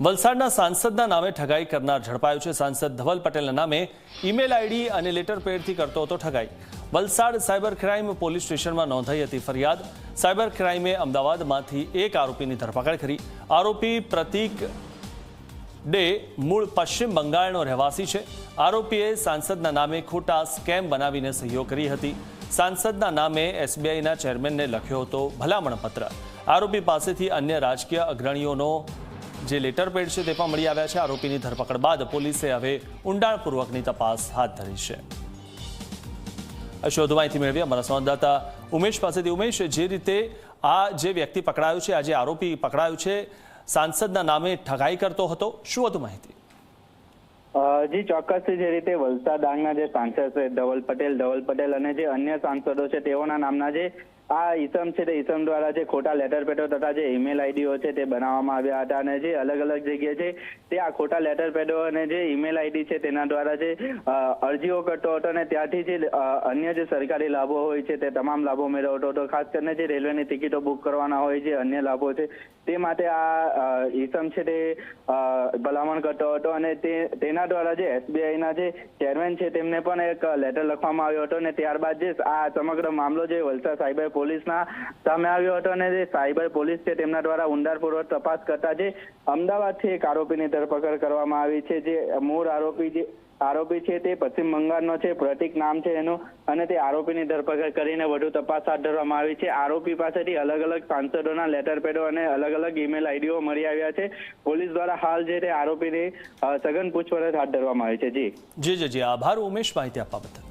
વલસાડના સાંસદના નામે ઠગાઈ કરનાર ઝડપાયો છે। સાંસદ ધવલ પટેલના નામે ઈમેલ આઈડી અને લેટર પેડથી કરતો હતો ઠગાઈ। વલસાડ સાયબર ક્રાઇમ પોલીસ સ્ટેશનમાં નોંધાઈ હતી ફરિયાદ। સાયબર ક્રાઇમે અમદાવાદમાંથી એક આરોપીની ધરપકડ કરી। આરોપી પ્રતીક ડે મૂળ પશ્ચિમ બંગાળનો રહેવાસી છે। આરોપીએ સાંસદના નામે ખોટા સ્કેમ બનાવીને સહીઓ કરી હતી। સાંસદના નામે એસબીઆઈના ચેરમેનને લખ્યો હતો ભલામણ પત્ર। આરોપી પાસેથી અન્ય રાજકીય અગ્રણીઓનો જે લેટર પેડ છે તે પણ મળી આવ્યા છે। આરોપીની ધરપકડ બાદ પોલીસે હવે ઊંડાણપૂર્વકની તપાસ હાથ ધરી છે। વધુ માહિતી મેળવી અમારા સંવાદદાતા ઉમેશ પાસેથી। ઉમેશ, જે રીતે આ જે વ્યક્તિ પકડાયો છે, આ જે આરોપી પકડાયો છે, સાંસદના નામે ઠગાઈ કરતો હતો, શું વધુ માહિતી? જી ચોક્કસથી જે રીતે વલસાડ ડાંગના જે સાંસદ છે ધવલ પટેલ અને જે અન્ય સાંસદો છે તેઓના નામના જે આ ઈસમ છે તે ઈસમ દ્વારા જે ખોટા લેટર પેડો તથા જે ઈમેલ આઈડીઓ છે તે બનાવવામાં આવ્યા હતા અને જે અલગ અલગ જગ્યાએ છે તે આ ખોટા લેટર પેડો અને જે ઈમેલ આઈડી છે તેના દ્વારા જે અરજીઓ કરતો હતો અને ત્યાંથી જે અન્ય જે સરકારી લાભો હોય છે તે તમામ લાભો મેળવતો હતો। ખાસ કરીને જે રેલવેની ટિકિટો બુક કરવાના હોય છે, અન્ય લાભો છે તે માટે આ ઈસમ છે તે ભલામણ કરતો હતો અને તેના દ્વારા જે એસબીઆઈના જે ચેરમેન છે તેમને પણ એક લેટર લખવામાં આવ્યો હતો અને ત્યારબાદ જે આ સમગ્ર મામલો જે વલસાડ સાયબર પોલીસના સામે આવ્યો હતો અને જે સાયબર પોલીસ છે તેમના દ્વારા ઊંડાણપૂર્વક તપાસ કરતા જે અમદાવાદથી એક આરોપીની ધરપકડ કરવામાં આવી છે। જે મૂળ આરોપી છે તે પશ્ચિમ બંગાળનો છે, પ્રતીક નામ છે એનું, અને તે આરોપીની ધરપકડ કરીને વધુ તપાસ હાથ ધરવામાં આવી છે। આરોપી પાસેથી અલગ અલગ સાંસદોના લેટર પેડો અને અલગ અલગ ઈમેલ આઈડીઓ મળી આવ્યા છે। પોલીસ દ્વારા હાલ જે તે આરોપીની સઘન પૂછપરછ હાથ ધરવામાં આવી છે। જી જી આભાર ઉમેશ માહિતી આપવા બદલ।